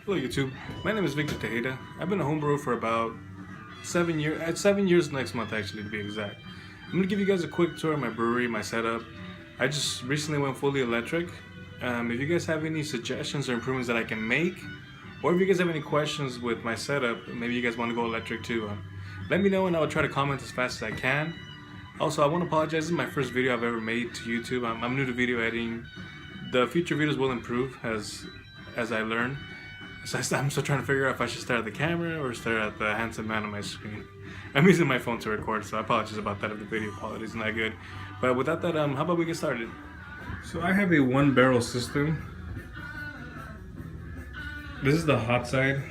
Hello YouTube, my name is Victor Tejeda. I've been a homebrewer for about 7 years, 7 years next month actually to be exact. I'm going to give you guys a quick tour of my brewery, my setup. I just recently went fully electric. If you guys have any suggestions or improvements that I can make, or if you guys have any questions with my setup, maybe you guys want to go electric too, let me know and I'll try to comment as fast as I can. Also, I want to apologize, this is my first video I've ever made to YouTube. I'm new to video editing. The future videos will improve as I learn. So I'm still trying to figure out if I should stare at the camera or stare at the handsome man on my screen. I'm using my phone to record, so I apologize about that if the video quality is not good. But without that, how about we get started? So I have a one barrel system. This is the hot side.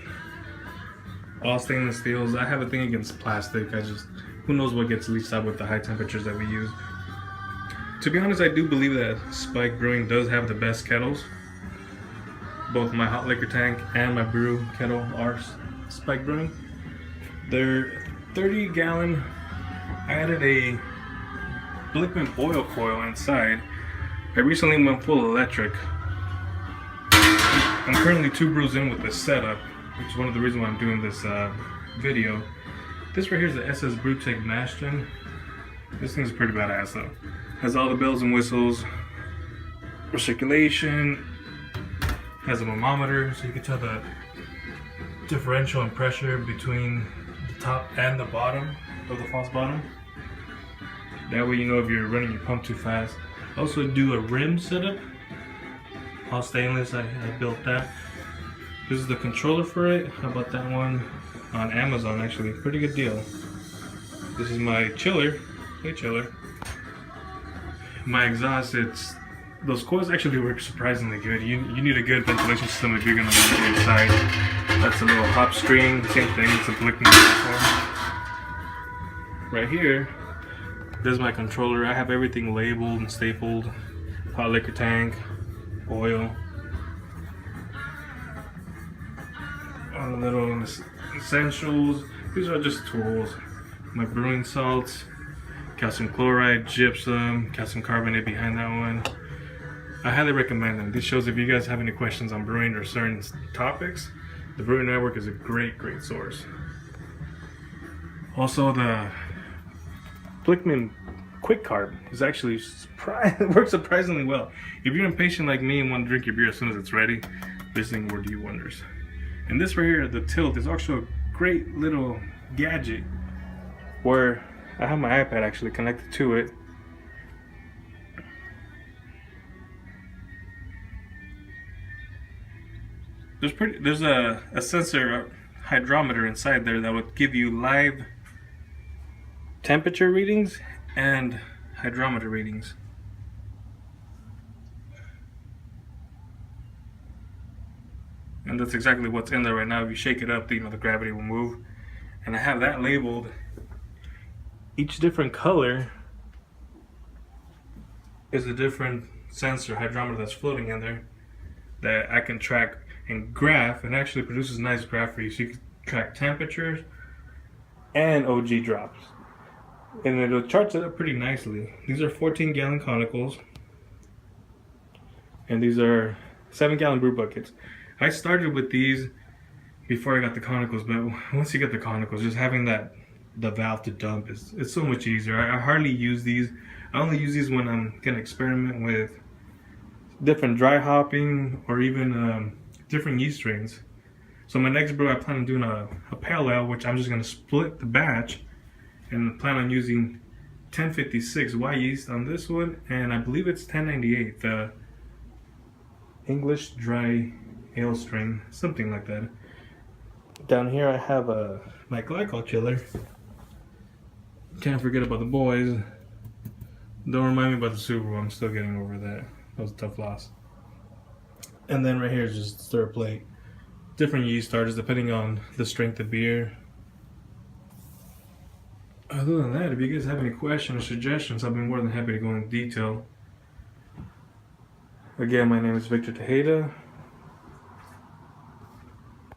All stainless steels. I have a thing against plastic. Who knows what gets leached out with the high temperatures that we use. To be honest, I do believe that Spike Brewing does have the best kettles. Both my hot liquor tank and my brew kettle are Spike Brewing. They're 30-gallon. I added a Blickman oil coil inside. I recently went full electric. I'm currently 2 brews in with this setup, which is one of the reasons why I'm doing this video. This right here is the SS Brewtech Mash Gen. This thing's pretty badass though. Has all the bells and whistles, recirculation. Has a thermometer, so you can tell the differential in pressure between the top and the bottom of the false bottom. That way you know if you're running your pump too fast. Also do a rim setup, all stainless. I built that. This is the controller for it. How about that one on Amazon? Actually, pretty good deal. This is my chiller. Hey chiller. My exhaust, those coils actually work surprisingly good. You need a good ventilation system if you're gonna run it inside. That's a little hop string, same thing, it's a Blickman platform. Right here, this is my controller. I have everything labeled and stapled. Hot liquor tank, oil. All the little essentials. These are just tools. My brewing salts, calcium chloride, gypsum, calcium carbonate behind that one. I highly recommend them. This shows if you guys have any questions on brewing or certain topics, the Brewing Network is a great source. Also, the Blickman Quick Carb is actually works surprisingly well. If you're impatient like me and want to drink your beer as soon as it's ready, this thing will do you wonders. And this right here, the tilt, is also a great little gadget where I have my iPad actually connected to it. There's a sensor, a hydrometer inside there that would give you live temperature readings and hydrometer readings. And that's exactly what's in there right now. If you shake it up, the gravity will move. And I have that labeled. Each different color is a different sensor, hydrometer that's floating in there that I can track and graph, and actually produces a nice graph for you, so you can track temperatures and OG drops, and it'll chart it up pretty nicely. These are 14-gallon conicals, and these are 7-gallon brew buckets. I started with these before I got the conicals, but once you get the conicals, just having the valve to dump it's so much easier. I hardly use these. I only use these when I'm gonna experiment with different dry hopping or even different yeast strains. So my next brew, I plan on doing a pale ale, which I'm just going to split the batch and plan on using 1056 Y yeast on this one, and I believe it's 1098, the English dry ale strain, something like that. Down here I have my glycol chiller. Can't forget about the boys. Don't remind me about the Super Bowl, I'm still getting over that. That was a tough loss. And then right here is just stir plate. Different yeast starters depending on the strength of beer. Other than that, if you guys have any questions or suggestions, I'll be more than happy to go into detail. Again, my name is Victor Tejeda.